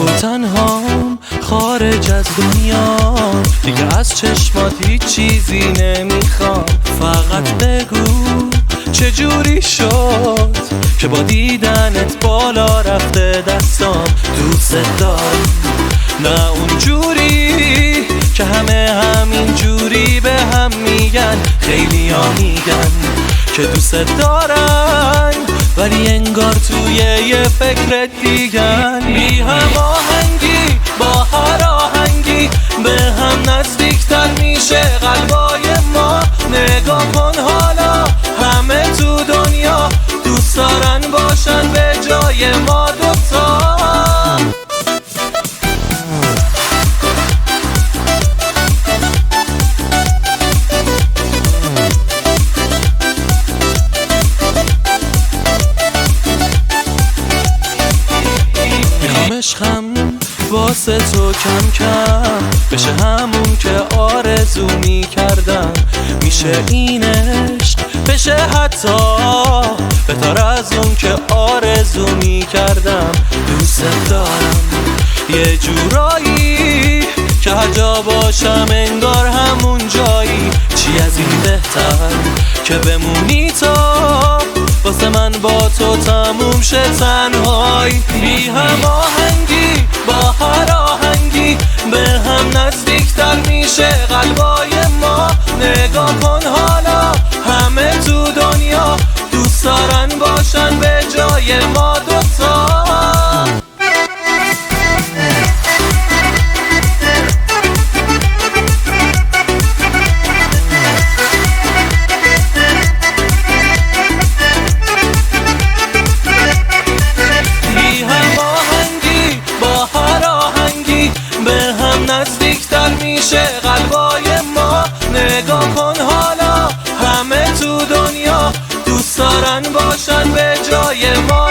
تنهام خارج از دنیا، دیگه از چشمات هیچ چیزی نمیخوام. فقط بگو چجوری شد که با دیدنت بالا رفته دستام. دوست دارم نه اونجوری که همه همین جوری به هم میگن. خیلی ها میگن که دوست دارن ولی انگار توی یه فکر دیگن. بی هم آهنگی با هر آهنگی به هم نزدیکتر میشه قلبای ما. نگاه کن حالا همه تو دنیا دوست دارن باشن به جای ما دوتا. عشقم واسه تو کم کم بشه همون که آرزو میکردم. میشه این عشق بشه حتی بهتر از اون که آرزو میکردم. دوست دارم یه جورایی که هر جا باشم انگار همون جایی. چی از این بهتر که بمونی تا واسه من با تو تموم شه تنهایی. بی هم آهنگی با هر آهنگی به هم نزدیکتر میشه قلبای ما. نگاه کن حالا همه تو دنیا دوست دارن باشن به جای ما دوتا. نزدیکتر میشه قلبای ما. نگاه کن حالا همه تو دنیا دوست دارن باشن به جای ما.